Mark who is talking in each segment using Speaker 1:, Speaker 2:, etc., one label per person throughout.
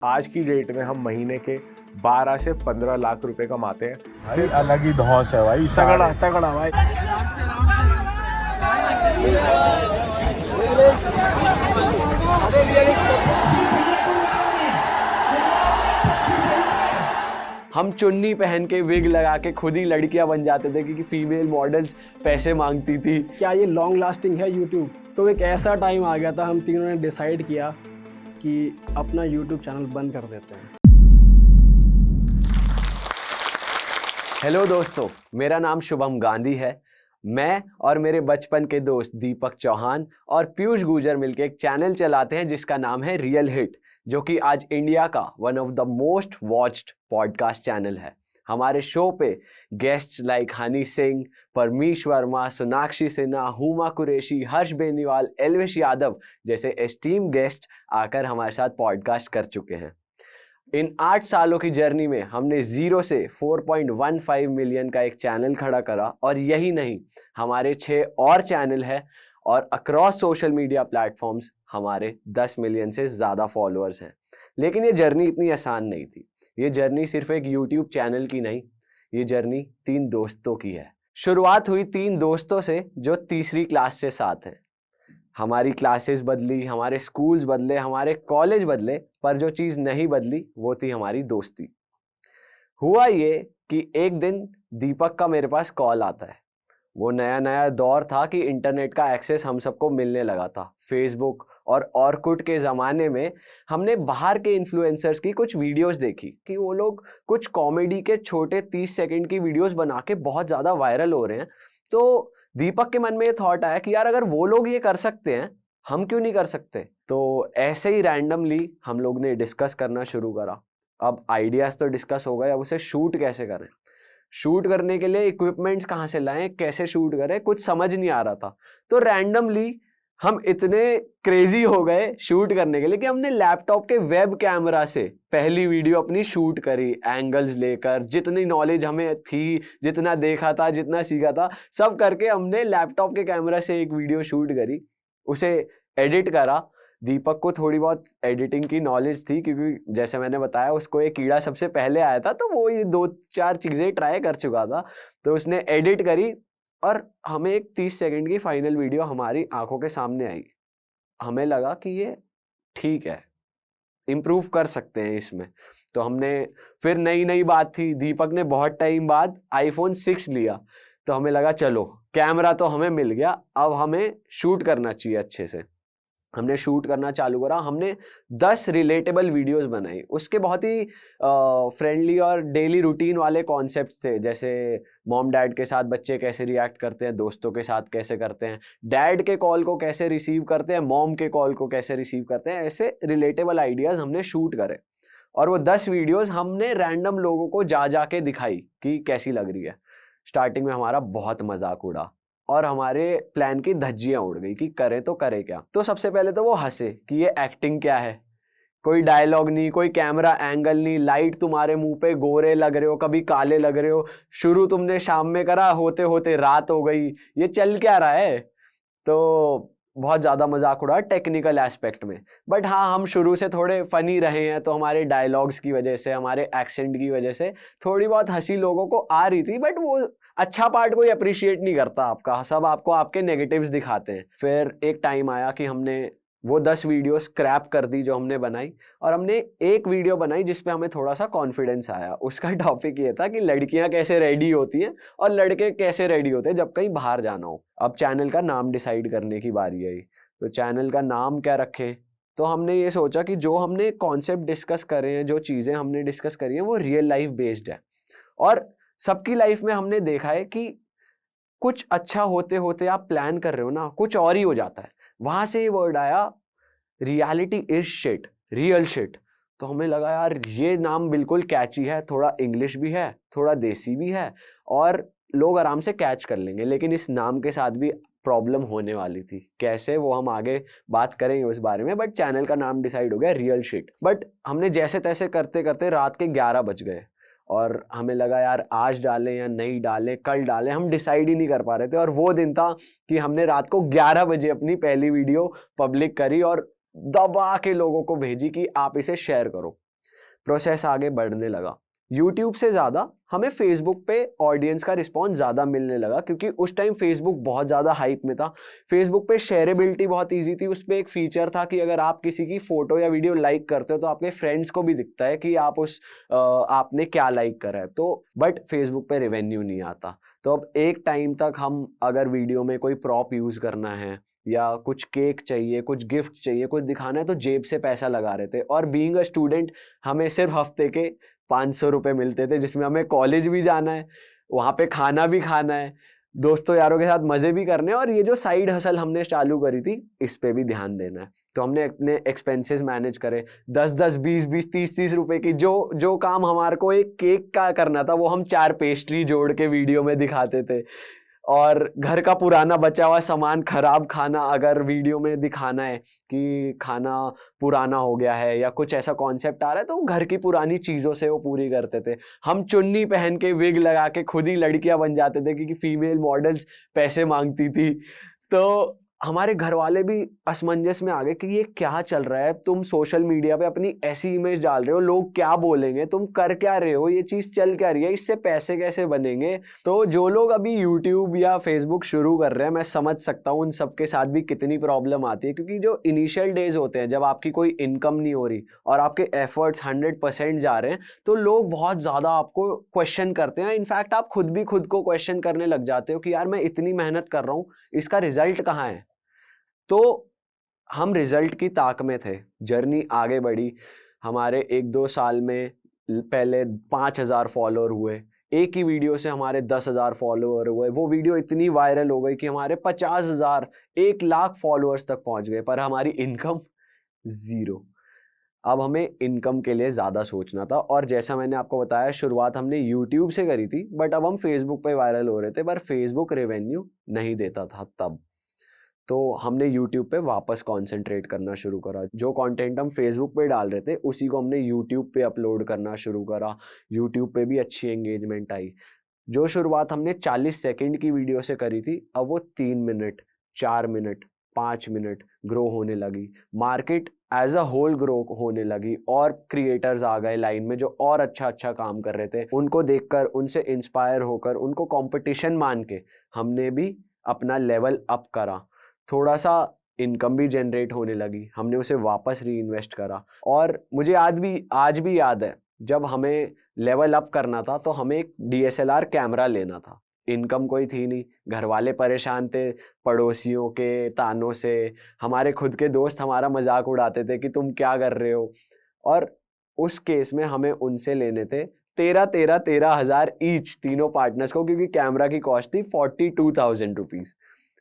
Speaker 1: आज की डेट में हम महीने के 12 से 15 लाख रुपए कमाते हैं।
Speaker 2: भाई अलग ही धौस है भाई,
Speaker 3: तगड़ा तगड़ा भाई।
Speaker 4: हम चुन्नी पहन के विग लगा के खुद ही लड़कियां बन जाते थे क्योंकि फीमेल मॉडल्स पैसे मांगती थी।
Speaker 3: क्या ये लॉन्ग लास्टिंग है यूट्यूब? तो एक ऐसा टाइम आ गया था, हम तीनों ने डिसाइड किया कि अपना यूट्यूब चैनल बंद कर देते हैं।
Speaker 4: हेलो दोस्तों, मेरा नाम शुभम गांधी है। मैं और मेरे बचपन के दोस्त दीपक चौहान और पीयूष गुर्जर मिलकर एक चैनल चलाते हैं जिसका नाम है रियल हिट, जो कि आज इंडिया का one of the most watched podcast channel है। हमारे शो पे गेस्ट लाइक हनी सिंह, परमीश वर्मा, सोनाक्षी सिन्हा, हुमा कुरैशी, हर्ष बेनीवाल, एल्विश यादव जैसे एस्टीम गेस्ट आकर हमारे साथ पॉडकास्ट कर चुके हैं। इन 8 सालों की जर्नी में हमने 0 से 4.15 मिलियन का एक चैनल खड़ा करा, और यही नहीं, हमारे 6 और चैनल है और अक्रॉस सोशल मीडिया प्लेटफॉर्म्स हमारे 10 मिलियन से ज़्यादा फॉलोअर्स हैं। लेकिन ये जर्नी इतनी आसान नहीं थी। ये जर्नी सिर्फ एक यूट्यूब चैनल की नहीं, ये जर्नी 3 दोस्तों की है। शुरुआत हुई 3 दोस्तों से जो तीसरी क्लास से साथ हैं। हमारी क्लासेस बदली, हमारे स्कूल्स बदले, हमारे कॉलेज बदले, पर जो चीज़ नहीं बदली वो थी हमारी दोस्ती। हुआ ये कि एक दिन दीपक का मेरे पास कॉल आता है। वो नया नया दौर था कि इंटरनेट का एक्सेस हम सबको मिलने लगा था। फेसबुक और ऑरकुट के ज़माने में हमने बाहर के इन्फ्लुएंसर्स की कुछ वीडियोस देखी कि वो लोग कुछ कॉमेडी के छोटे 30 सेकंड की वीडियोस बना के बहुत ज़्यादा वायरल हो रहे हैं। तो दीपक के मन में ये थॉट आया कि यार, अगर वो लोग ये कर सकते हैं, हम क्यों नहीं कर सकते। तो ऐसे ही रैंडमली हम लोग ने डिस्कस करना शुरू करा। अब आइडियाज़ तो डिस्कस हो गए, अब उसे शूट कैसे करें, शूट करने के लिए इक्विपमेंट्स कहाँ से लाएं, कैसे शूट करें, कुछ समझ नहीं आ रहा था। तो रैंडमली हम इतने क्रेजी हो गए शूट करने के लिए कि हमने लैपटॉप के वेब कैमरा से पहली वीडियो अपनी शूट करी, एंगल्स लेकर। जितनी नॉलेज हमें थी, जितना देखा था, जितना सीखा था, सब करके हमने लैपटॉप के कैमरा से एक वीडियो शूट करी, उसे एडिट करा। दीपक को थोड़ी बहुत एडिटिंग की नॉलेज थी क्योंकि जैसे मैंने बताया, उसको ये कीड़ा सबसे पहले आया था, तो वो ये 2-4 चीज़ें ट्राई कर चुका था। तो उसने एडिट करी और हमें एक 30 सेकंड की फाइनल वीडियो हमारी आंखों के सामने आई। हमें लगा कि ये ठीक है, इम्प्रूव कर सकते हैं इसमें। तो हमने फिर नई नई बात थी, दीपक ने बहुत टाइम बाद आईफोन 6 लिया। तो हमें लगा चलो, कैमरा तो हमें मिल गया, अब हमें शूट करना चाहिए अच्छे से। हमने शूट करना चालू करा। हमने 10 रिलेटेबल वीडियोस बनाई। उसके बहुत ही फ्रेंडली और डेली रूटीन वाले कॉन्सेप्ट्स थे, जैसे मॉम डैड के साथ बच्चे कैसे रिएक्ट करते हैं, दोस्तों के साथ कैसे करते हैं, डैड के कॉल को कैसे रिसीव करते हैं, मॉम के कॉल को कैसे रिसीव करते हैं। ऐसे रिलेटेबल आइडियाज़ हमने शूट करे और वो 10 वीडियोस हमने रैंडम लोगों को जा जा के दिखाई कि कैसी लग रही है। स्टार्टिंग में हमारा बहुत मजाक उड़ा और हमारे प्लान की धज्जियां उड़ गई कि करें तो करें क्या। तो सबसे पहले तो वो हंसे कि ये एक्टिंग क्या है, कोई डायलॉग नहीं, कोई कैमरा एंगल नहीं, लाइट तुम्हारे मुंह पे, गोरे लग रहे हो, कभी काले लग रहे हो, शुरू तुमने शाम में करा, होते होते रात हो गई, ये चल क्या रहा है। तो बहुत ज़्यादा मजाक उड़ा टेक्निकल एस्पेक्ट में। बट हाँ, हम शुरू से थोड़े फनी रहे हैं, तो हमारे डायलॉग्स की वजह से, हमारे एक्सेंट की वजह से थोड़ी बहुत हंसी लोगों को आ रही थी। बट वो अच्छा पार्ट कोई अप्रिशिएट नहीं करता आपका, सब आपको आपके नेगेटिव्स दिखाते हैं। फिर एक टाइम आया कि हमने वो 10 वीडियो स्क्रैप कर दी जो हमने बनाई, और हमने एक वीडियो बनाई जिसपे हमें थोड़ा सा कॉन्फिडेंस आया। उसका टॉपिक ये था कि लड़कियां कैसे रेडी होती हैं और लड़के कैसे रेडी होते हैं जब कहीं बाहर जाना हो। अब चैनल का नाम डिसाइड करने की बारी आई। तो चैनल का नाम क्या रखें, तो हमने ये सोचा कि जो हमने कॉन्सेप्ट डिस्कस करे हैं, जो चीज़ें हमने डिस्कस करी हैं, वो रियल लाइफ बेस्ड है। और सबकी लाइफ में हमने देखा है कि कुछ अच्छा होते होते आप प्लान कर रहे हो ना, कुछ और ही हो जाता है। वहां से ये वर्ड आया, reality is shit, real shit. तो हमें लगा यार ये नाम बिल्कुल कैची है, थोड़ा इंग्लिश भी है, थोड़ा देसी भी है, और लोग आराम से कैच कर लेंगे। लेकिन इस नाम के साथ भी प्रॉब्लम होने वाली थी। कैसे, वो हम आगे बात करेंगे उस बारे में। बट चैनल का नाम डिसाइड हो गया रियल शिट। बट हमने जैसे तैसे करते करते रात के 11 बज गए और हमें लगा यार आज डालें या नहीं डालें, कल डालें, हम डिसाइड ही नहीं कर पा रहे थे। और वो दिन था कि हमने रात को 11 बजे अपनी पहली वीडियो पब्लिक करी और दबा के लोगों को भेजी कि आप इसे शेयर करो। प्रोसेस आगे बढ़ने लगा। यूट्यूब से ज़्यादा हमें फेसबुक पे ऑडियंस का रिस्पॉन्स ज़्यादा मिलने लगा, क्योंकि उस टाइम फेसबुक बहुत ज़्यादा हाइप में था। फेसबुक पे शेयरेबिलिटी बहुत ईजी थी। उस पर एक फीचर था कि अगर आप किसी की फ़ोटो या वीडियो लाइक करते हो तो आपके फ्रेंड्स को भी दिखता है कि आपने क्या लाइक करा है। तो बट फेसबुक पे रेवेन्यू नहीं आता। तो अब एक टाइम तक हम अगर वीडियो में कोई प्रॉप यूज़ करना है या कुछ केक चाहिए, कुछ गिफ्ट चाहिए, कुछ दिखाना है, तो जेब से पैसा लगा रहे थे। और बीइंग अ स्टूडेंट हमें सिर्फ हफ्ते के 500 रुपये मिलते थे, जिसमें हमें कॉलेज भी जाना है, वहाँ पे खाना भी खाना है, दोस्तों यारों के साथ मज़े भी करने हैं, और ये जो साइड हसल हमने चालू करी थी इस पे भी ध्यान देना है। तो हमने अपने एक्सपेंसेस मैनेज करे, 10-10, 20-20, 30-30 रुपए की जो काम हमारे को एक केक का करना था वो हम 4 पेस्ट्री जोड़ के वीडियो में दिखाते थे। और घर का पुराना बचा हुआ सामान, खराब खाना अगर वीडियो में दिखाना है कि खाना पुराना हो गया है या कुछ ऐसा कॉन्सेप्ट आ रहा है, तो घर की पुरानी चीज़ों से वो पूरी करते थे। हम चुन्नी पहन के, विग लगा के खुद ही लड़कियां बन जाते थे, क्योंकि फीमेल मॉडल्स पैसे मांगती थी। तो हमारे घर वाले भी असमंजस में आ गए कि ये क्या चल रहा है, तुम सोशल मीडिया पे अपनी ऐसी इमेज डाल रहे हो, लोग क्या बोलेंगे, तुम कर क्या रहे हो, ये चीज़ चल क्या रही है, इससे पैसे कैसे बनेंगे। तो जो लोग अभी यूट्यूब या फेसबुक शुरू कर रहे हैं, मैं समझ सकता हूँ उन सबके साथ भी कितनी प्रॉब्लम आती है, क्योंकि जो इनिशियल डेज होते हैं जब आपकी कोई इनकम नहीं हो रही और आपके एफर्ट्स 100% जा रहे हैं, तो लोग बहुत ज़्यादा आपको क्वेश्चन करते हैं। इनफैक्ट आप खुद भी खुद को क्वेश्चन करने लग जाते हो कि यार मैं इतनी मेहनत कर रहा हूँ, इसका रिजल्ट कहाँ है। तो हम रिजल्ट की ताक में थे, जर्नी आगे बढ़ी। हमारे 1-2 साल में पहले 5,000 फॉलोअर हुए, एक ही वीडियो से हमारे 10,000 फॉलोअर हुए। वो वीडियो इतनी वायरल हो गई कि हमारे 50,000, 1,00,000 फॉलोअर्स तक पहुंच गए, पर हमारी इनकम ज़ीरो। अब हमें इनकम के लिए ज़्यादा सोचना था, और जैसा मैंने आपको बताया शुरुआत हमने यूट्यूब से करी थी, बट अब हम फेसबुक पे वायरल हो रहे थे, पर फेसबुक रेवेन्यू नहीं देता था तब। तो हमने यूट्यूब पे वापस कंसंट्रेट करना शुरू करा। जो कंटेंट हम फेसबुक पे डाल रहे थे उसी को हमने यूट्यूब पे अपलोड करना शुरू करा। यूट्यूब पे भी अच्छी एंगेजमेंट आई। जो शुरुआत हमने 40 सेकंड की वीडियो से करी थी, अब वो 3 मिनट, 4 मिनट, 5 मिनट ग्रो होने लगी। Market as a whole grow होने लगी, और क्रिएटर्स आ गए लाइन में जो और अच्छा काम कर रहे थे। उनको देखकर, उनसे इंस्पायर होकर, उनको कंपटीशन मान के हमने भी अपना लेवल अप करा। थोड़ा सा इनकम भी जनरेट होने लगी, हमने उसे वापस री इन्वेस्ट करा। और मुझे आज भी याद है, जब हमें लेवल अप करना था तो हमें एक DSLR कैमरा लेना था। इनकम कोई थी नहीं, घर वाले परेशान थे पड़ोसियों के तानों से, हमारे खुद के दोस्त हमारा मजाक उड़ाते थे कि तुम क्या कर रहे हो। और उस केस में हमें उनसे लेने थे 13,000 ईच तीनों पार्टनर्स को, क्योंकि कैमरा की कॉस्ट थी 42,000 रुपीज़।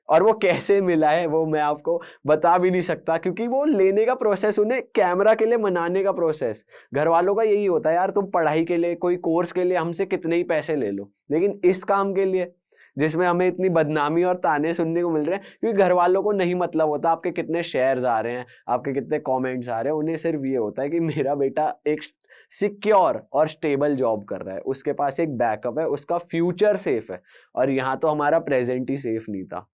Speaker 4: और वो कैसे मिला है वो मैं आपको बता भी नहीं सकता, क्योंकि वो लेने का प्रोसेस, उन्हें कैमरा के लिए मनाने का प्रोसेस, घर वालों का यही होता है, यार तुम पढ़ाई के लिए, कोई कोर्स के लिए हमसे कितने ही पैसे ले लो, लेकिन इस काम के लिए जिसमें हमें इतनी बदनामी और ताने सुनने को मिल रहे हैं, क्योंकि घर वालों को नहीं मतलब होता आपके कितने शेयर्स आ रहे हैं, आपके कितने कमेंट्स आ रहे हैं। उन्हें सिर्फ ये होता है कि मेरा बेटा एक सिक्योर और स्टेबल जॉब कर रहा है, उसके पास एक बैकअप है, उसका फ्यूचर सेफ है। और यहाँ तो हमारा प्रेजेंट ही सेफ नहीं था।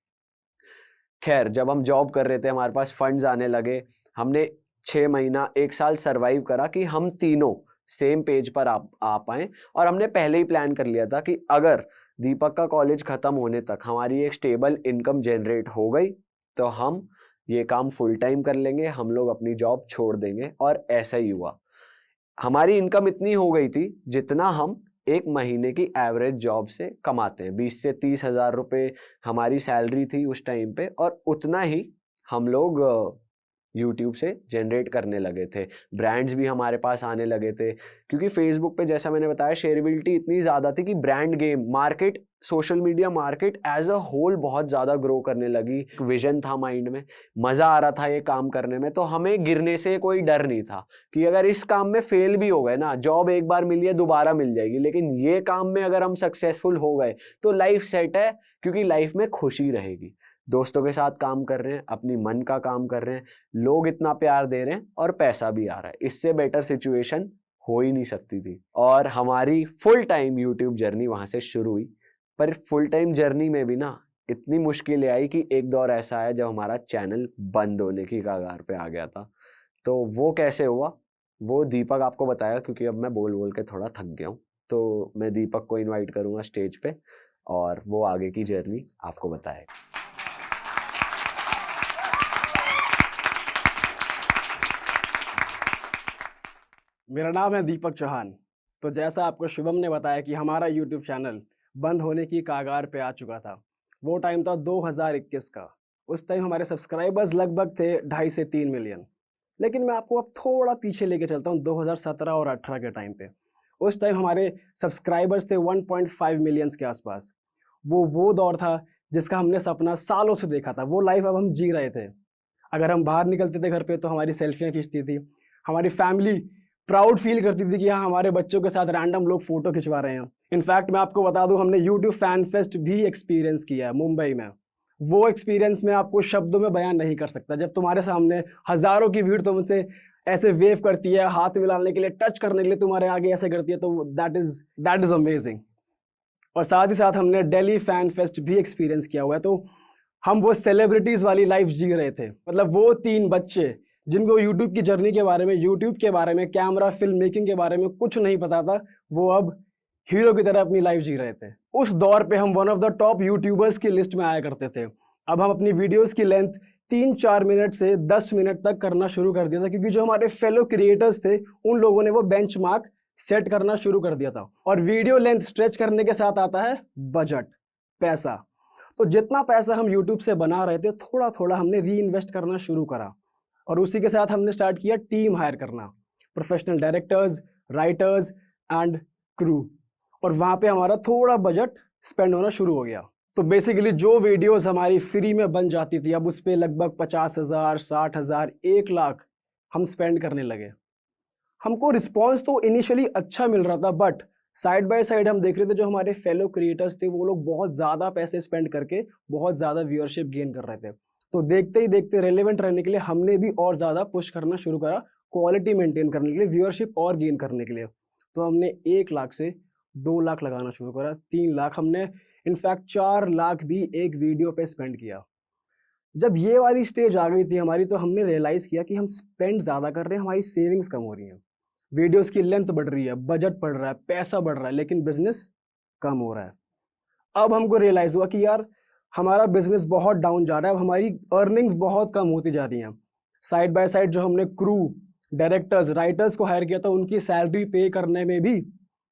Speaker 4: खैर, जब हम जॉब कर रहे थे, हमारे पास फंड्स आने लगे, हमने 6 महीना 1 साल सरवाइव करा कि हम तीनों सेम पेज पर आ पाएँ। और हमने पहले ही प्लान कर लिया था कि अगर दीपक का कॉलेज ख़त्म होने तक हमारी एक स्टेबल इनकम जनरेट हो गई तो हम ये काम फुल टाइम कर लेंगे, हम लोग अपनी जॉब छोड़ देंगे। और ऐसा ही हुआ। हमारी इनकम इतनी हो गई थी जितना हम एक महीने की एवरेज जॉब से कमाते हैं। 20 से 30,000 रुपये हमारी सैलरी थी उस टाइम पे, और उतना ही हम लोग यूट्यूब से जनरेट करने लगे थे। ब्रांड्स भी हमारे पास आने लगे थे, क्योंकि फेसबुक पे जैसा मैंने बताया शेयरेबिलिटी इतनी ज़्यादा थी कि brand game market, social media market as a whole बहुत ज़्यादा ग्रो करने लगी। विजन था माइंड में, मज़ा आ रहा था ये काम करने में, तो हमें गिरने से कोई डर नहीं था कि अगर इस काम में फेल भी हो गए ना, जॉब एक बार मिली है दोबारा मिल जाएगी, लेकिन ये काम में अगर हम सक्सेसफुल हो गए तो लाइफ सेट है, क्योंकि लाइफ में खुशी रहेगी। दोस्तों के साथ काम कर रहे हैं, अपनी मन का काम कर रहे हैं, लोग इतना प्यार दे रहे हैं और पैसा भी आ रहा है। इससे बेटर सिचुएशन हो ही नहीं सकती थी। और हमारी फुल टाइम यूट्यूब जर्नी वहाँ से शुरू हुई। पर फुल टाइम जर्नी में भी ना इतनी मुश्किलें आई कि एक दौर ऐसा आया जब हमारा चैनल बंद होने की कगार पे आ गया था। तो वो कैसे हुआ वो दीपक आपको बताया, क्योंकि अब मैं बोल बोल के थोड़ा थक गया हूँ। तो मैं दीपक को इनवाइट करूँगा स्टेज पे और वो आगे की जर्नी आपको बताएगा।
Speaker 3: मेरा नाम है दीपक चौहान। तो जैसा आपको शुभम ने बताया कि हमारा यूट्यूब चैनल बंद होने की कगार पे आ चुका था। वो टाइम था 2021 का। उस टाइम हमारे सब्सक्राइबर्स लगभग थे 2.5 से 3 मिलियन। लेकिन मैं आपको अब थोड़ा पीछे लेके चलता हूँ 2017 और 18 के टाइम पे। उस टाइम हमारे सब्सक्राइबर्स थे 1.5 मिलियंस के आसपास। वो दौर था जिसका हमने सपना सालों से देखा था। वो लाइफ अब हम जी रहे थे। अगर हम बाहर निकलते थे घर पे तो हमारी सेल्फियाँ खींचती थी। हमारी फैमिली प्राउड फील करती थी कि हाँ, हमारे बच्चों के साथ रैंडम लोग फोटो खिंचवा रहे हैं। इनफैक्ट मैं आपको बता दूं, हमने यूट्यूब फैन फेस्ट भी एक्सपीरियंस किया है मुंबई में। वो एक्सपीरियंस मैं आपको शब्दों में बयान नहीं कर सकता। जब तुम्हारे सामने हजारों की भीड़ तुमसे ऐसे वेव करती है, हाथ मिलाने के लिए, टच करने के लिए तुम्हारे आगे ऐसे करती है, तो दैट इज अमेजिंग। और साथ ही साथ हमने दिल्ली फैन फेस्ट भी एक्सपीरियंस किया हुआ है। तो हम वो सेलिब्रिटीज वाली लाइफ जी रहे थे। मतलब वो 3 बच्चे जिनको यूट्यूब की जर्नी के बारे में, यूट्यूब के बारे में, कैमरा फिल्म मेकिंग के बारे में कुछ नहीं पता था, वो अब हीरो की तरह अपनी लाइफ जी रहे थे। उस दौर पे हम one of the top YouTubers की लिस्ट में आया करते थे। अब हम अपनी वीडियोस की लेंथ 3-4 मिनट से 10 मिनट तक करना शुरू कर दिया था, क्योंकि जो हमारे फेलो क्रिएटर्स थे उन लोगों ने वो बेंचमार्क सेट करना शुरू कर दिया था। और वीडियो लेंथ स्ट्रेच करने के साथ आता है बजट, पैसा। तो जितना पैसा हम यूट्यूब से बना रहे थे, थोड़ा थोड़ा हमने री इन्वेस्ट करना शुरू करा। और उसी के साथ हमने स्टार्ट किया टीम हायर करना, professional directors, writers and crew. और वहाँ पे हमारा थोड़ा बजट स्पेंड होना शुरू हो गया। तो बेसिकली जो वीडियोस हमारी फ्री में बन जाती थी, अब उस पर लगभग 50,000, 60,000, 1 लाख हम स्पेंड करने लगे। हमको रिस्पॉन्स तो इनिशियली अच्छा मिल रहा था, बट साइड बाय साइड हम देख रहे थे जो हमारे फेलो क्रिएटर्स थे वो लोग बहुत ज़्यादा पैसे स्पेंड करके बहुत ज़्यादा व्यूअरशिप गेन कर रहे थे। तो देखते ही देखते रेलेवेंट रहने के लिए हमने भी और ज़्यादा पुश करना शुरू करा, क्वालिटी मेंटेन करने के लिए, व्यूअरशिप और गेन करने के लिए। तो हमने 1 लाख से 2 लाख लगाना शुरू करा, 3 लाख, हमने इनफैक्ट 4 लाख भी एक वीडियो पे स्पेंड किया। जब ये वाली स्टेज आ गई थी हमारी, तो हमने रियलाइज़ किया कि हम स्पेंड ज़्यादा कर रहे हैं, हमारी सेविंग्स कम हो रही हैं, वीडियोस की लेंथ बढ़ रही है, बजट बढ़ रहा है, पैसा बढ़ रहा है, लेकिन बिजनेस कम हो रहा है। अब हमको रियलाइज़ हुआ कि यार हमारा बिजनेस बहुत डाउन जा रहा है, अब हमारी अर्निंग्स बहुत कम होती जा रही हैं। साइड बाय साइड जो हमने क्रू, डायरेक्टर्स, राइटर्स को हायर किया था, उनकी सैलरी पे करने में भी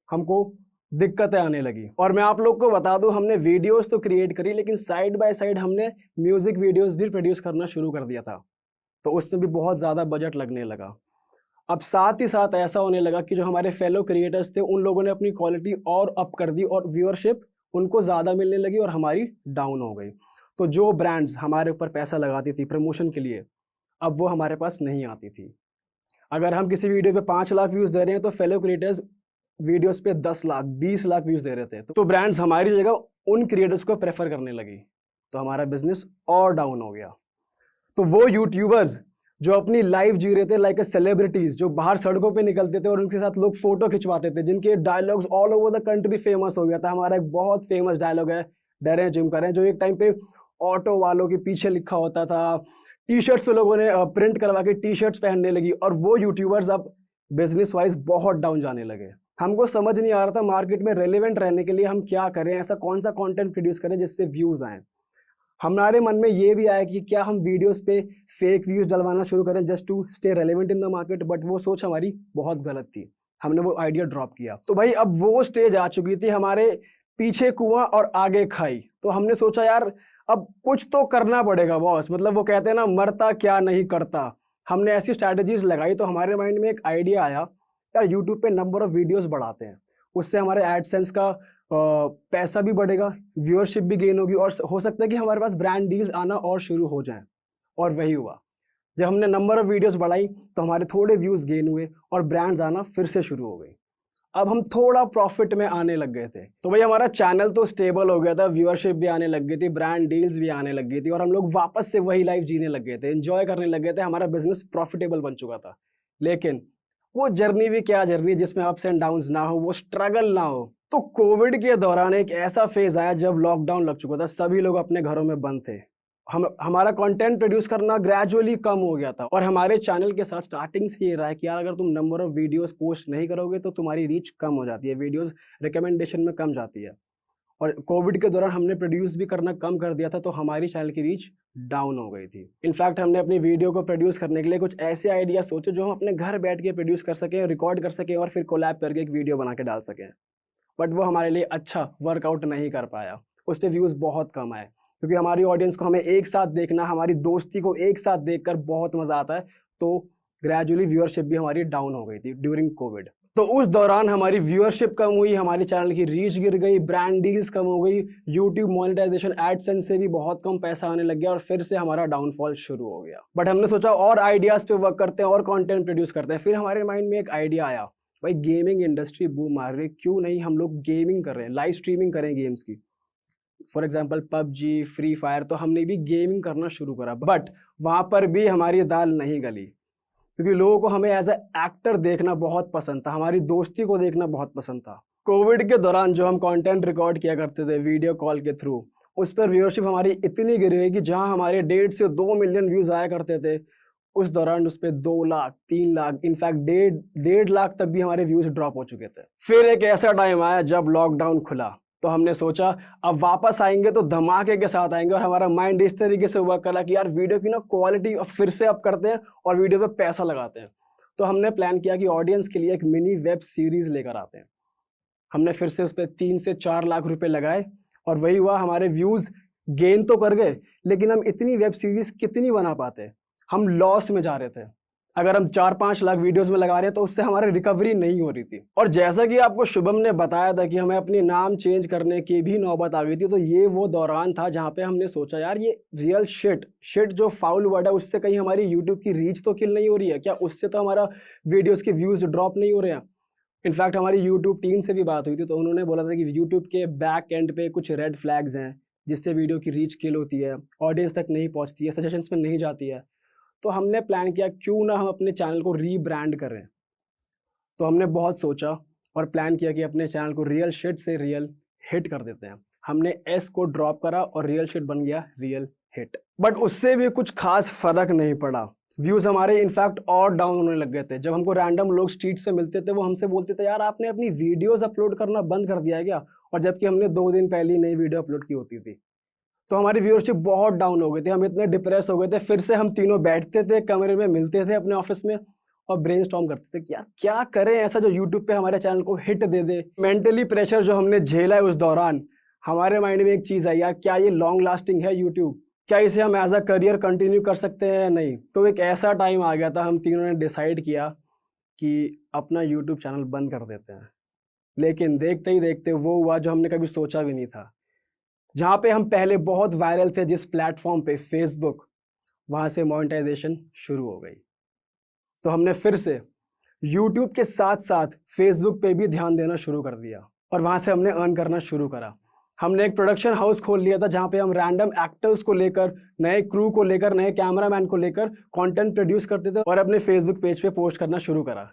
Speaker 3: हमको दिक्कतें आने लगी। और मैं आप लोग को बता दूं, हमने वीडियोस तो क्रिएट करी, लेकिन साइड बाय साइड हमने म्यूजिक वीडियोस भी प्रोड्यूस करना शुरू कर दिया था। तो उसमें भी बहुत ज़्यादा बजट लगने लगा। अब साथ ही साथ ऐसा होने लगा कि जो हमारे फेलो क्रिएटर्स थे उन लोगों ने अपनी क्वालिटी और अप कर दी, और व्यूअरशिप उनको ज़्यादा मिलने लगी और हमारी डाउन हो गई। तो जो ब्रांड्स हमारे ऊपर पैसा लगाती थी प्रमोशन के लिए, अब वो हमारे पास नहीं आती थी। अगर हम किसी वीडियो पे 5 लाख व्यूज़ दे रहे हैं, तो फेलो क्रिएटर्स वीडियोस पे 10 लाख, 20 लाख व्यूज़ दे रहे थे। तो ब्रांड्स हमारी जगह उन क्रिएटर्स को प्रेफर करने लगी, तो हमारा बिजनेस और डाउन हो गया। तो वो यूट्यूबर्स जो अपनी लाइफ जी रहे थे लाइक ए सेलिब्रिटीज, जो बाहर सड़कों पे निकलते थे और उनके साथ लोग फोटो खिंचवाते थे, जिनके dialogues all over the country famous हो गया था। हमारा एक बहुत फेमस डायलॉग है, डरें जिम करें, जो एक टाइम पे ऑटो वालों के पीछे लिखा होता था। टी शर्ट्स पे लोगों ने प्रिंट करवा के टी शर्ट्स पहनने लगी, और वो यूट्यूबर्स अब बिजनेस वाइज बहुत डाउन जाने लगे। हमको समझ नहीं आ रहा था मार्केट में रेलिवेंट रहने के लिए हम क्या करें, ऐसा कौन सा कंटेंट प्रोड्यूस करें जिससे व्यूज आए। हमारे मन में ये भी आया कि क्या हम वीडियोस पे फेक व्यूज डलवाना शुरू करें just to stay relevant in the market, but वो सोच हमारी बहुत गलत थी। हमने वो आइडिया ड्रॉप किया। तो भाई अब वो स्टेज आ चुकी थी, हमारे पीछे कुआं और आगे खाई। तो हमने सोचा यार अब कुछ तो करना पड़ेगा बॉस, मतलब वो कहते हैं ना, मरता क्या नहीं करता। हमने ऐसी स्ट्रैटेजीज लगाई। तो हमारे माइंड में एक आइडिया आया, यार यूट्यूब पे नंबर ऑफ वीडियोस बढ़ाते हैं, उससे हमारे एडसेंस का पैसा भी बढ़ेगा, व्यूअरशिप भी गेन होगी, और हो सकता है कि हमारे पास ब्रांड डील्स आना और शुरू हो जाएं। और वही हुआ। जब हमने नंबर ऑफ वीडियोस बढ़ाई तो हमारे थोड़े व्यूज़ गेन हुए और ब्रांड्स आना फिर से शुरू हो गई। अब हम थोड़ा प्रॉफिट में आने लग गए थे। तो भाई हमारा चैनल तो स्टेबल हो गया था, व्यूअरशिप भी आने लग गई थी, ब्रांड डील्स भी आने लग गई थी, और हम लोग वापस से वही लाइफ जीने लग गए थे, एंजॉय करने लग गए थे। हमारा बिजनेस प्रॉफिटेबल बन चुका था। लेकिन वो जर्नी भी क्या जर्नी, जिसमें अप्स एंड डाउन्स ना हो, वो स्ट्रगल ना हो। तो कोविड के दौरान एक ऐसा फेज आया जब लॉकडाउन लग चुका था, सभी लोग अपने घरों में बंद थे। हमारा कंटेंट प्रोड्यूस करना ग्रेजुअली कम हो गया था और हमारे चैनल के साथ स्टार्टिंग से ये रहा है कि यार अगर तुम नंबर ऑफ वीडियोस पोस्ट नहीं करोगे तो तुम्हारी रीच कम हो जाती है, वीडियोस रिकमेंडेशन में कम जाती है। और कोविड के दौरान हमने प्रोड्यूस भी करना कम कर दिया था तो हमारी चैनल की रीच डाउन हो गई थी। इनफैक्ट हमने अपनी वीडियो को प्रोड्यूस करने के लिए कुछ ऐसे आइडिया सोचे जो हम अपने घर बैठ के प्रोड्यूस कर सकें, रिकॉर्ड कर सकें और फिर कोलैब करके एक वीडियो बना के डाल सकें। बट वो हमारे लिए अच्छा वर्कआउट नहीं कर पाया, उस पर व्यूज़ बहुत कम आए क्योंकि हमारी ऑडियंस को हमें एक साथ देखना, हमारी दोस्ती को एक साथ देखकर बहुत मज़ा आता है। तो ग्रेजुअली व्यूअरशिप भी हमारी डाउन हो गई थी ड्यूरिंग कोविड। तो उस दौरान हमारी व्यूअरशिप कम हुई, हमारी चैनल की रीच गिर गई, ब्रांड डील्स कम हो गई, यूट्यूब मोनेटाइजेशन एडसेंस से भी बहुत कम पैसा आने लग गया और फिर से हमारा डाउनफॉल शुरू हो गया। बट हमने सोचा और आइडियाज़ पे वर्क करते हैं और कंटेंट प्रोड्यूस करते हैं। फिर हमारे माइंड में एक आइडिया आया, भाई गेमिंग इंडस्ट्री बूम मार रही है, क्यों नहीं हम लोग गेमिंग कर रहे हैं, लाइव स्ट्रीमिंग करें गेम्स की। For example PUBG, free fire, तो हमने भी गेमिंग करना शुरू करा। बट वहाँ पर भी हमारी दाल नहीं गली क्योंकि लोगों को हमें एज ए एक्टर देखना बहुत पसंद था, हमारी दोस्ती को देखना बहुत पसंद था। कोविड के दौरान जो हम कंटेंट रिकॉर्ड किया करते थे वीडियो कॉल के थ्रू, उस पर व्यूअरशिप हमारी इतनी गिर गई कि जहां हमारे 1.5 से 2 मिलियन व्यूज आया करते थे, उस दौरान उस पर 2 लाख, 3 लाख, इनफैक्ट 1.5 लाख तक भी हमारे व्यूज ड्रॉप हो चुके थे। फिर एक ऐसा टाइम आया जब लॉकडाउन खुला तो हमने सोचा अब वापस आएंगे तो धमाके के साथ आएंगे और हमारा माइंड इस तरीके से वर्क करा कि यार वीडियो की ना क्वालिटी फिर से अप करते हैं और वीडियो पे पैसा लगाते हैं। तो हमने प्लान किया कि ऑडियंस के लिए एक मिनी वेब सीरीज लेकर आते हैं। हमने फिर से उस पर 3 से 4 लाख रुपए लगाए और वही हुआ, हमारे व्यूज गेन तो कर गए लेकिन हम इतनी वेब सीरीज कितनी बना पाते, हम लॉस में जा रहे थे। अगर हम 4-5 लाख वीडियोस में लगा रहे हैं तो उससे हमारी रिकवरी नहीं हो रही थी। और जैसा कि आपको शुभम ने बताया था कि हमें अपने नाम चेंज करने की भी नौबत आ गई थी, तो ये वो दौरान था जहाँ पे हमने सोचा यार ये रियल शिट जो फाउल वर्ड है, उससे कहीं हमारी यूट्यूब की रीच तो किल नहीं हो रही है क्या, उससे तो हमारा वीडियोस के व्यूज ड्रॉप नहीं हो रहे हैं। इनफैक्ट हमारी यूट्यूब टीम से भी बात हुई थी तो उन्होंने बोला था कि यूट्यूब के बैक एंड पे कुछ रेड फ्लैग्स हैं जिससे वीडियो की रीच किल होती है, ऑडियंस तक नहीं पहुँचती है, सजेशंस में नहीं जाती है। तो हमने प्लान किया क्यों ना हम अपने चैनल को रीब्रांड करें। तो हमने बहुत सोचा और प्लान किया कि अपने चैनल को रियल शिट से रियल हिट कर देते हैं। हमने एस को ड्रॉप करा और रियल शिट बन गया रियल हिट। बट उससे भी कुछ खास फर्क नहीं पड़ा, व्यूज़ हमारे इनफैक्ट और डाउन होने लग गए थे। जब हमको रैंडम लोग स्ट्रीट्स पे मिलते थे वो हमसे बोलते थे यार आपने अपनी वीडियोज़ अपलोड करना बंद कर दिया है क्या, और जबकि हमने 2 दिन पहले ही नई वीडियो अपलोड की होती थी। तो हमारी व्यूअरशिप बहुत डाउन हो गई थी, हम इतने डिप्रेस हो गए थे। फिर से हम तीनों बैठते थे कमरे में, मिलते थे अपने ऑफिस में और ब्रेनस्टॉर्म करते थे कि यार क्या करें ऐसा जो यूट्यूब पे हमारे चैनल को हिट दे दे। मेंटली प्रेशर जो हमने झेला है उस दौरान, हमारे माइंड में एक चीज़ आई यार क्या ये लॉन्ग लास्टिंग है यूट्यूब, क्या इसे हम एज अ करियर कंटिन्यू कर सकते हैं या नहीं। तो एक ऐसा टाइम आ गया था, हम तीनों ने डिसाइड किया कि अपना यूट्यूब चैनल बंद कर देते हैं। लेकिन देखते ही देखते वो हुआ जो हमने कभी सोचा भी नहीं था। जहाँ पे हम पहले बहुत वायरल थे जिस प्लेटफॉर्म पे, फेसबुक, वहाँ से मोनेटाइजेशन शुरू हो गई। तो हमने फिर से यूट्यूब के साथ साथ फेसबुक पे भी ध्यान देना शुरू कर दिया और वहाँ से हमने अर्न करना शुरू करा। हमने एक प्रोडक्शन हाउस खोल लिया था जहाँ पे हम रैंडम एक्टर्स को लेकर, नए क्रू को लेकर, नए कैमरामैन को लेकर कंटेंट प्रोड्यूस करते थे और अपने फेसबुक पेज पे पोस्ट करना शुरू करा।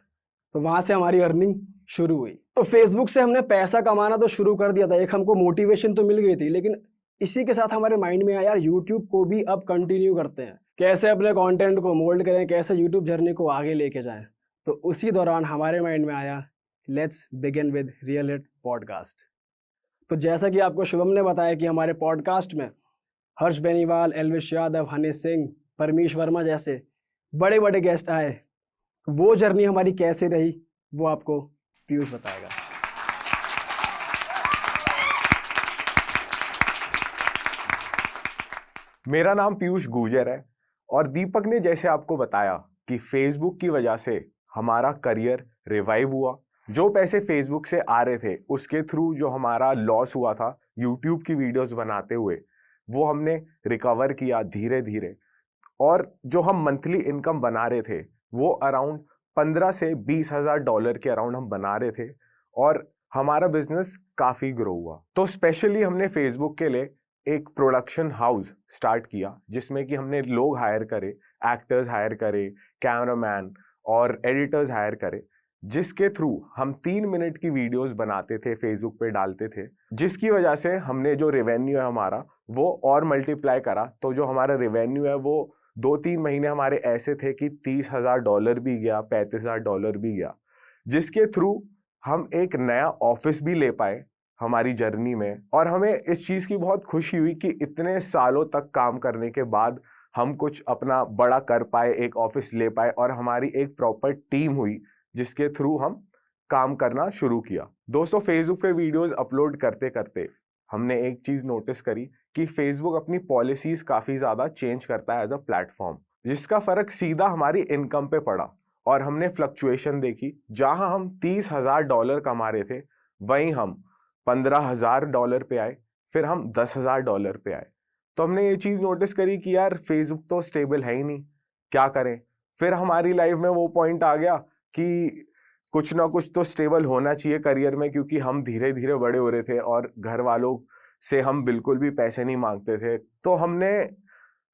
Speaker 3: तो वहाँ से हमारी अर्निंग शुरू हुई। तो फेसबुक से हमने पैसा कमाना तो शुरू कर दिया था, एक हमको मोटिवेशन तो मिल गई थी, लेकिन इसी के साथ हमारे माइंड में आया यार यूट्यूब को भी अब कंटिन्यू करते हैं, कैसे अपने कंटेंट को मोल्ड करें, कैसे यूट्यूब जर्नी को आगे लेके जाएं। तो उसी दौरान हमारे माइंड में आया let's begin with real hit podcast. तो जैसा कि आपको शुभम ने बताया कि हमारे पॉडकास्ट में हर्ष बेनीवाल, एल्विश यादव, हनी सिंह, परमीश वर्मा जैसे बड़े बड़े गेस्ट आए, वो जर्नी हमारी कैसे रही वो आपको पीयूष बताएगा।
Speaker 1: मेरा नाम पीयूष गुजर है और दीपक ने जैसे आपको बताया कि फेसबुक की वजह से हमारा करियर रिवाइव हुआ। जो पैसे फेसबुक से आ रहे थे उसके थ्रू जो हमारा लॉस हुआ था यूट्यूब की वीडियोस बनाते हुए, वो हमने रिकवर किया धीरे धीरे। और जो हम मंथली इनकम बना रहे थे वो अराउंड 15 से 20 हज़ार डॉलर के अराउंड हम बना रहे थे और हमारा बिजनेस काफ़ी ग्रो हुआ। तो स्पेशली हमने फेसबुक के लिए एक प्रोडक्शन हाउस स्टार्ट किया जिसमें कि हमने लोग हायर करे, एक्टर्स हायर करे, कैमरामैन और एडिटर्स हायर करे, जिसके थ्रू हम 3 मिनट की वीडियोस बनाते थे, फेसबुक पे डालते थे, जिसकी वजह से हमने जो रेवेन्यू है हमारा वो और मल्टीप्लाई करा। तो जो हमारा रेवेन्यू है वो 2-3 महीने हमारे ऐसे थे कि $30,000 भी गया, $35,000 भी गया, जिसके थ्रू हम एक नया ऑफिस भी ले पाए हमारी जर्नी में। और हमें इस चीज़ की बहुत खुशी हुई कि इतने सालों तक काम करने के बाद हम कुछ अपना बड़ा कर पाए, एक ऑफिस ले पाए और हमारी एक प्रॉपर टीम हुई जिसके थ्रू हम काम करना शुरू किया। दोस्तों, फेसबुक पे वीडियोस अपलोड करते करते हमने एक चीज नोटिस करी कि फेसबुक अपनी पॉलिसीज काफी ज्यादा चेंज करता है एज अ प्लेटफॉर्म, जिसका फर्क सीधा हमारी इनकम पे पड़ा। और हमने फ्लक्चुएशन देखी, जहां हम $30,000 कमा रहे थे वहीं हम $15,000 पे आए, फिर हम $10,000 पे आए। तो हमने ये चीज नोटिस करी कि यार फेसबुक तो स्टेबल है ही नहीं, क्या करें। फिर हमारी लाइफ में वो पॉइंट आ गया कि कुछ ना कुछ तो स्टेबल होना चाहिए करियर में, क्योंकि हम धीरे धीरे बड़े हो रहे थे और घर वालों से हम बिल्कुल भी पैसे नहीं मांगते थे। तो हमने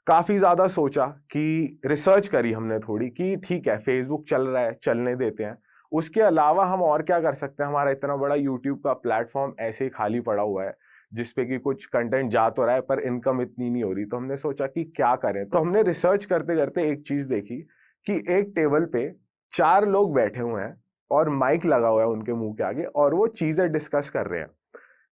Speaker 1: काफी ज्यादा सोचा कि रिसर्च करी हमने थोड़ी कि ठीक है फेसबुक चल रहा है, चलने देते हैं, उसके अलावा हम और क्या कर सकते हैं। हमारा इतना बड़ा यूट्यूब का प्लेटफॉर्म ऐसे ही खाली पड़ा हुआ है जिसपे कि कुछ कंटेंट जा तो रहा है पर इनकम इतनी नहीं हो रही। तो हमने सोचा कि क्या करें। तो हमने रिसर्च करते करते एक चीज देखी कि एक टेबल पे 4 लोग बैठे हुए हैं और माइक लगा हुआ है उनके मुंह के आगे और वो चीजें डिस्कस कर रहे हैं,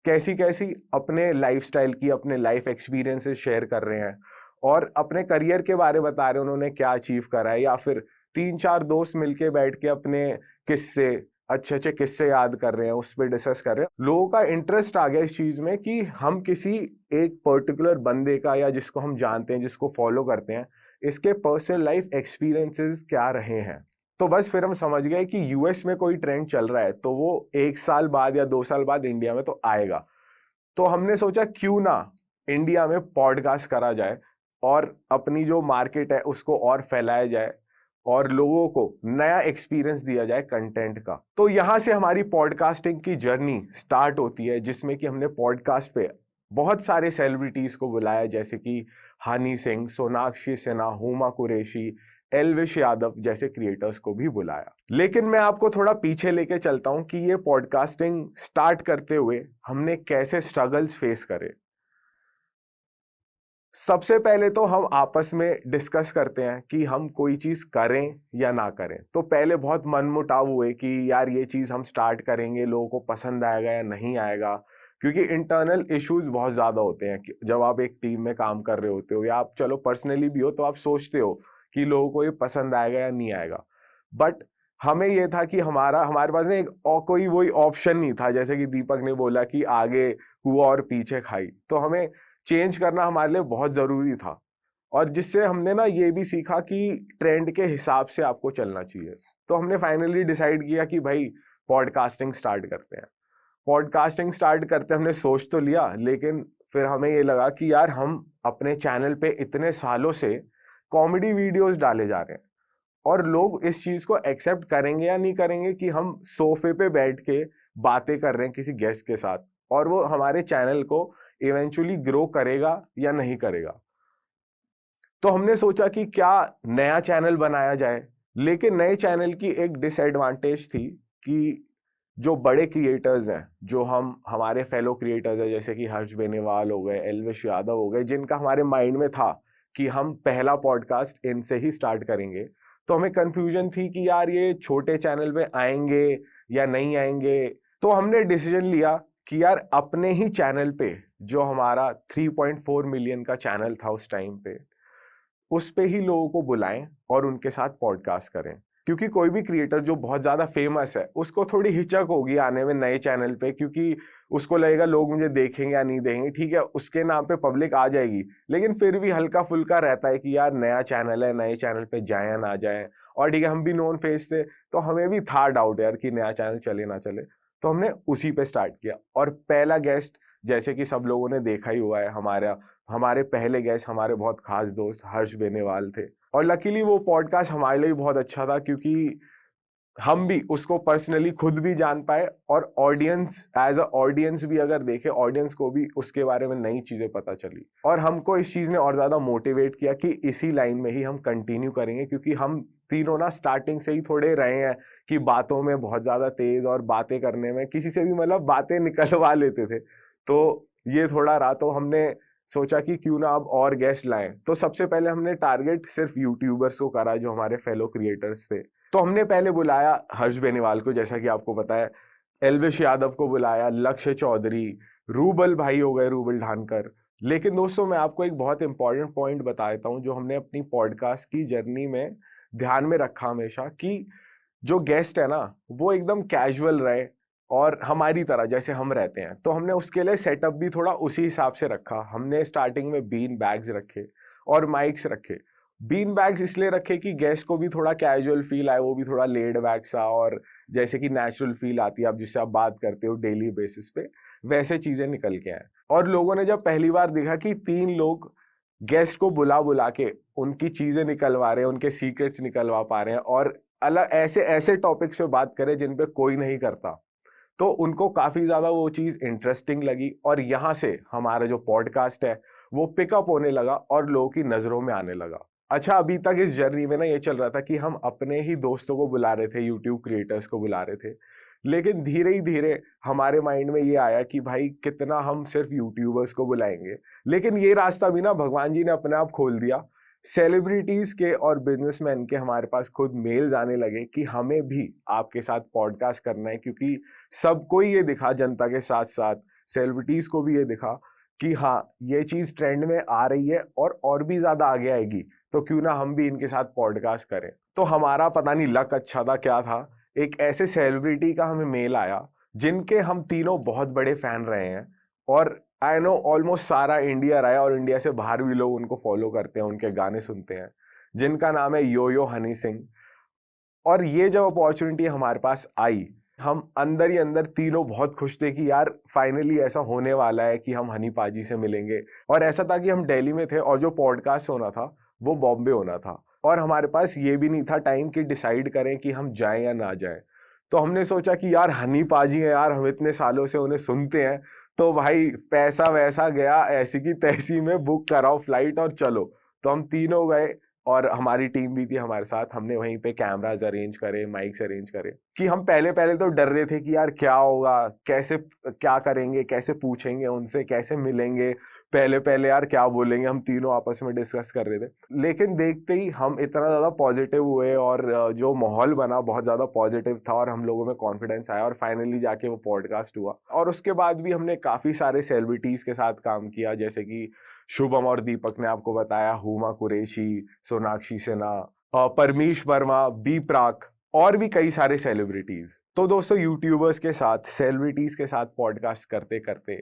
Speaker 1: कैसी कैसी अपने लाइफस्टाइल की, अपने लाइफ एक्सपीरियंसेस शेयर कर रहे हैं और अपने करियर के बारे में बता रहे हैं, उन्होंने क्या अचीव करा है। या फिर 3-4 दोस्त मिलके बैठ के अपने किस्से, अच्छे अच्छे किस्से याद कर रहे हैं, उस पर डिस्कस कर रहे हैं। लोगों का इंटरेस्ट आ गया इस चीज में कि हम किसी एक पर्टिकुलर बंदे का या जिसको हम जानते हैं, जिसको फॉलो करते हैं, इसके पर्सनल लाइफ एक्सपीरियंसेस क्या रहे हैं। तो बस फिर हम समझ गए कि यूएस में कोई ट्रेंड चल रहा है तो वो 1 साल बाद या 2 साल बाद इंडिया में तो आएगा। तो हमने सोचा क्यों ना इंडिया में पॉडकास्ट करा जाए और अपनी जो मार्केट है उसको और फैलाया जाए और लोगों को नया एक्सपीरियंस दिया जाए कंटेंट का। तो यहां से हमारी पॉडकास्टिंग की जर्नी स्टार्ट होती है, जिसमें कि हमने पॉडकास्ट पे बहुत सारे सेलिब्रिटीज को बुलाया, जैसे कि हनी सिंह, सोनाक्षी सिन्हा, हुमा कुरैशी, एल्विश यादव जैसे क्रिएटर्स को भी बुलाया। लेकिन मैं आपको थोड़ा पीछे लेके चलता हूं कि ये पॉडकास्टिंग स्टार्ट करते हुए हमने कैसे स्ट्रगल्स फेस करे। सबसे पहले तो हम आपस में डिस्कस करते हैं कि हम कोई चीज करें या ना करें। तो पहले बहुत मनमुटाव हुए कि यार ये चीज हम स्टार्ट करेंगे, लोगों को पसंद आएगा या नहीं आएगा, क्योंकि इंटरनल इश्यूज बहुत ज्यादा होते हैं कि जब आप एक टीम में काम कर रहे होते हो या आप चलो पर्सनली भी हो तो आप सोचते हो कि लोगों को ये पसंद आएगा या नहीं आएगा। बट हमें ये था कि हमारे पास ना एक कोई वही ऑप्शन नहीं था, जैसे कि दीपक ने बोला कि आगे हुआ और पीछे खाई। तो हमें चेंज करना हमारे लिए बहुत जरूरी था और जिससे हमने ना ये भी सीखा कि ट्रेंड के हिसाब से आपको चलना चाहिए। तो हमने फाइनली डिसाइड किया कि भाई पॉडकास्टिंग स्टार्ट करते हैं। पॉडकास्टिंग स्टार्ट करते हमने सोच तो लिया, लेकिन फिर हमें ये लगा कि यार हम अपने चैनल पे इतने सालों से कॉमेडी वीडियोस डाले जा रहे हैं और लोग इस चीज को एक्सेप्ट करेंगे या नहीं करेंगे कि हम सोफे पे बैठ के बातें कर रहे हैं किसी गेस्ट के साथ, और वो हमारे चैनल को इवेंचुअली ग्रो करेगा या नहीं करेगा। तो हमने सोचा कि क्या नया चैनल बनाया जाए। लेकिन नए चैनल की एक डिसएडवांटेज थी कि जो बड़े क्रिएटर्स हैं, जो हमारे फेलो क्रिएटर्स हैं, जैसे कि हर्ष बेनीवाल हो गए, एल्विश यादव हो गए, जिनका हमारे माइंड में था कि हम पहला पॉडकास्ट इनसे ही स्टार्ट करेंगे, तो हमें कंफ्यूजन थी कि यार ये छोटे चैनल में आएंगे या नहीं आएंगे। तो हमने डिसीजन लिया कि यार अपने ही चैनल पे, जो हमारा 3.4 मिलियन का चैनल था उस टाइम पे, उस पे ही लोगों को बुलाएं और उनके साथ पॉडकास्ट करें। क्योंकि कोई भी क्रिएटर जो बहुत ज्यादा फेमस है उसको थोड़ी हिचक होगी आने में नए चैनल पे, क्योंकि उसको लगेगा लोग मुझे देखेंगे या नहीं देखेंगे। ठीक है, उसके नाम पे पब्लिक आ जाएगी, लेकिन फिर भी हल्का फुल्का रहता है कि यार नया चैनल है, नए चैनल पे जाए या ना जाए। और ठीक है, हम भी नॉन फेस थे तो हमें भी था डाउट यार कि नया चैनल चले ना चले। तो हमने उसी पे स्टार्ट किया और पहला गेस्ट, जैसे कि सब लोगों ने देखा ही हुआ है, हमारे पहले गेस्ट हमारे बहुत खास दोस्त हर्ष बेनीवाल थे। और लकीली वो पॉडकास्ट हमारे लिए बहुत अच्छा था, क्योंकि हम भी उसको पर्सनली खुद भी जान पाए और ऑडियंस, एज अ ऑडियंस भी अगर देखे, ऑडियंस को भी उसके बारे में नई चीजें पता चली। और हमको इस चीज ने और ज्यादा मोटिवेट किया कि इसी लाइन में ही हम कंटिन्यू करेंगे, क्योंकि हम तीनों ना स्टार्टिंग से ही थोड़े रहे हैं कि बातों में बहुत ज्यादा तेज और बातें करने में किसी से भी मतलब बातें निकलवा लेते थे। तो ये थोड़ा रहा, तो हमने सोचा कि क्यों ना अब और गेस्ट लाएं। तो सबसे पहले हमने टारगेट सिर्फ यूट्यूबर्स को करा जो हमारे फेलो क्रिएटर्स थे। तो हमने पहले बुलाया हर्ष बेनीवाल को, जैसा कि आपको पता है, एल्विश यादव को बुलाया, लक्ष्य चौधरी, रूबल भाई हो गए, रूबल ढानकर। लेकिन दोस्तों मैं आपको एक बहुत इंपॉर्टेंट पॉइंट बता देता हूँ जो हमने अपनी पॉडकास्ट की जर्नी में ध्यान में रखा हमेशा, कि जो गेस्ट है ना वो एकदम कैजुअल रहे और हमारी तरह जैसे हम रहते हैं। तो हमने उसके लिए सेटअप भी थोड़ा उसी हिसाब से रखा। हमने स्टार्टिंग में बीन बैग्स रखे और माइक्स रखे। बीन बैग्स इसलिए रखे कि गेस्ट को भी थोड़ा कैजुअल फील आए, वो भी थोड़ा लेड बैक सा, और जैसे कि नेचुरल फील आती है आप जिससे आप बात करते हो डेली बेसिस पे, वैसे चीजें निकल के आए। और लोगों ने जब पहली बार देखा कि 3 लोग गेस्ट को बुला बुला के उनकी चीजें निकलवा रहे हैं, उनके सीक्रेट्स निकलवा पा रहे हैं और अलग ऐसे ऐसे टॉपिक्स पे बात करें जिन पे कोई नहीं करता, तो उनको काफी ज्यादा वो चीज इंटरेस्टिंग लगी। और यहाँ से हमारा जो पॉडकास्ट है वो पिकअप होने लगा और लोगों की नजरों में आने लगा। अच्छा, अभी तक इस जर्नी में ना ये चल रहा था कि हम अपने ही दोस्तों को बुला रहे थे, यूट्यूब क्रिएटर्स को बुला रहे थे, लेकिन धीरे ही धीरे हमारे माइंड में ये आया कि भाई कितना हम सिर्फ यूट्यूबर्स को बुलाएंगे। लेकिन ये रास्ता भी ना भगवान जी ने अपने आप खोल दिया। सेलिब्रिटीज के और बिजनेसमैन के हमारे पास खुद मेल्स आने लगे कि हमें भी आपके साथ पॉडकास्ट करना है, क्योंकि सबको ही ये दिखा, जनता के साथ साथ सेलिब्रिटीज को भी ये दिखा कि हाँ ये चीज ट्रेंड में आ रही है और भी ज्यादा आगे आएगी, तो क्यों ना हम भी इनके साथ पॉडकास्ट करें। तो हमारा पता नहीं लक अच्छा था क्या था, एक ऐसे सेलिब्रिटी का हमें मेल आया जिनके हम तीनों बहुत बड़े फैन रहे हैं, और आई नो ऑलमोस्ट सारा इंडिया रहा है और इंडिया से बाहर भी लोग उनको फॉलो करते हैं, उनके गाने सुनते हैं, जिनका नाम है यो यो हनी सिंह। और ये जब अपॉर्चुनिटी हमारे पास आई, हम अंदर ही अंदर तीनों बहुत खुश थे कि यार फाइनली ऐसा होने वाला है कि हम हनी पाजी से मिलेंगे। और ऐसा था कि हम दिल्ली में थे और जो पॉडकास्ट होना था वो बॉम्बे होना था, और हमारे पास ये भी नहीं था टाइम कि डिसाइड करें कि हम जाएं या ना जाएं। तो हमने सोचा कि यार हनी पाजी हैं यार, हम इतने सालों से उन्हें सुनते हैं, तो भाई पैसा वैसा गया ऐसी की तैसी में, बुक कराओ फ्लाइट और चलो। तो हम तीनों गए और हमारी टीम भी थी हमारे साथ। हमने वहीं पे कैमराज अरेंज करे, माइक्स अरेंज करे, कि हम पहले पहले तो डर रहे थे कि यार क्या होगा, कैसे क्या करेंगे, कैसे पूछेंगे उनसे, कैसे मिलेंगे, पहले पहले यार क्या बोलेंगे, हम तीनों आपस में डिस्कस कर रहे थे। लेकिन देखते ही हम इतना ज़्यादा पॉजिटिव हुए और जो माहौल बना बहुत ज़्यादा पॉजिटिव था और हम लोगों में कॉन्फिडेंस आया और फाइनली जाके वो पॉडकास्ट हुआ। और उसके बाद भी हमने काफ़ी सारे सेलिब्रिटीज़ के साथ काम किया, जैसे कि शुभम और दीपक ने आपको बताया, हुमा कुरैशी, सोनाक्षी सिन्हा, परमीश वर्मा, बी प्राक, और भी कई सारे सेलिब्रिटीज। तो दोस्तों यूट्यूबर्स के साथ, सेलिब्रिटीज के साथ पॉडकास्ट करते करते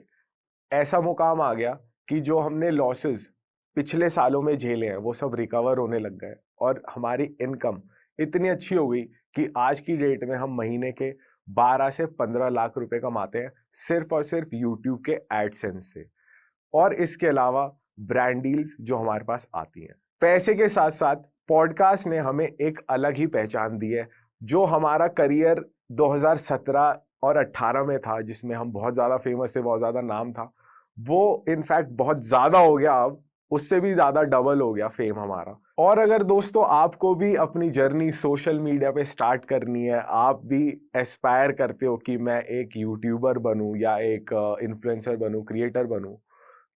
Speaker 1: ऐसा मुकाम आ गया कि जो हमने लॉसेस पिछले सालों में झेले हैं वो सब रिकवर होने लग गए और हमारी इनकम इतनी अच्छी हो गई कि आज की डेट में हम महीने के 12 से 15 लाख रुपए कमाते हैं सिर्फ और सिर्फ यूट्यूब के एडसेंस से। और इसके अलावा ब्रांड डील्स जो हमारे पास आती हैं। पैसे के साथ साथ पॉडकास्ट ने हमें एक अलग ही पहचान दी है। जो हमारा करियर 2017 और 18 में था, जिसमें हम बहुत ज़्यादा फेमस थे, बहुत ज़्यादा नाम था, वो इनफैक्ट बहुत ज़्यादा हो गया, अब उससे भी ज़्यादा डबल हो गया फेम हमारा। और अगर दोस्तों आपको भी अपनी जर्नी सोशल मीडिया पे स्टार्ट करनी है, आप भी एस्पायर करते हो कि मैं एक यूट्यूबर बनूं या एक इन्फ्लुएंसर बनूं, क्रिएटर बनूं,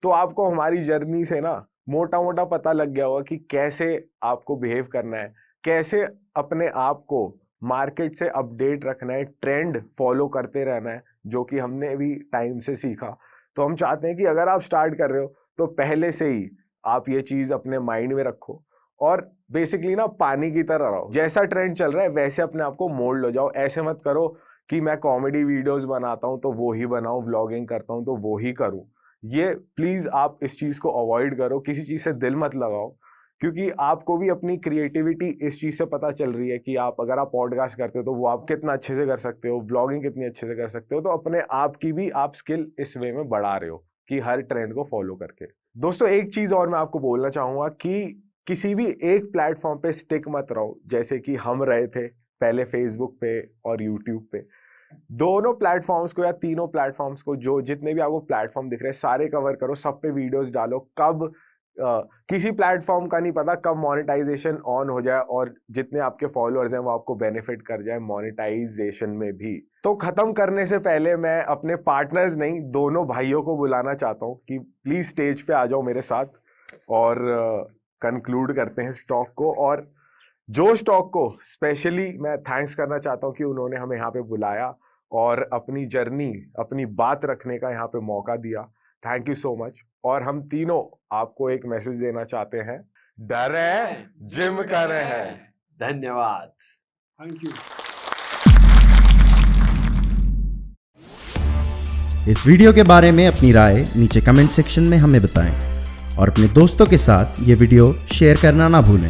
Speaker 1: तो आपको हमारी जर्नी से ना मोटा मोटा पता लग गया होगा कि कैसे आपको बिहेव करना है, कैसे अपने आप को मार्केट से अपडेट रखना है, ट्रेंड फॉलो करते रहना है, जो कि हमने भी टाइम से सीखा। तो हम चाहते हैं कि अगर आप स्टार्ट कर रहे हो तो पहले से ही आप ये चीज अपने माइंड में रखो और बेसिकली ना पानी की तरह रहो। जैसा ट्रेंड चल रहा है वैसे अपने आप को मोल्ड हो जाओ। ऐसे मत करो कि मैं कॉमेडी वीडियोस बनाता हूं तो वो ही बनाऊं, व्लॉगिंग करता हूं तो वो ही करूं। ये प्लीज आप इस चीज को अवॉइड करो, किसी चीज से दिल मत लगाओ, क्योंकि आपको भी अपनी क्रिएटिविटी इस चीज से पता चल रही है कि आप अगर आप पॉडकास्ट करते हो तो वो आप कितना अच्छे से कर सकते हो, व्लॉगिंग कितनी अच्छे से कर सकते हो। तो अपने आप की भी आप स्किल इस वे में बढ़ा रहे हो कि हर ट्रेंड को फॉलो करके। दोस्तों एक चीज और मैं आपको बोलना चाहूंगा कि किसी भी एक प्लेटफॉर्म पे स्टिक मत रहो, जैसे कि हम रहे थे पहले फेसबुक पे और यूट्यूब पे। दोनों प्लेटफॉर्म्स को या तीनों प्लेटफॉर्म्स को, जो जितने भी आपको प्लेटफॉर्म दिख रहे हैं सारे कवर करो, सब पे वीडियोस डालो। कब किसी प्लेटफॉर्म का नहीं पता कब मोनेटाइजेशन ऑन हो जाए और जितने आपके फॉलोअर्स हैं वो आपको बेनिफिट कर जाए मोनेटाइजेशन में भी। तो खत्म करने से पहले मैं अपने पार्टनर्स नहीं, दोनों भाइयों को बुलाना चाहता हूँ कि प्लीज स्टेज पे आ जाओ मेरे साथ और कंक्लूड करते हैं स्टॉक को। और जो स्टॉक को स्पेशली मैं थैंक्स करना चाहता हूँ कि उन्होंने हमें यहाँ पे बुलाया और अपनी जर्नी, अपनी बात रखने का यहाँ पे मौका दिया। Thank you so much. और हम तीनों आपको एक मैसेज देना चाहते हैं, डरे जिम करे हैं।
Speaker 4: धन्यवाद।
Speaker 3: Thank you.
Speaker 5: इस वीडियो के बारे में अपनी राय नीचे कमेंट सेक्शन में हमें बताएं और अपने दोस्तों के साथ ये वीडियो शेयर करना ना भूलें।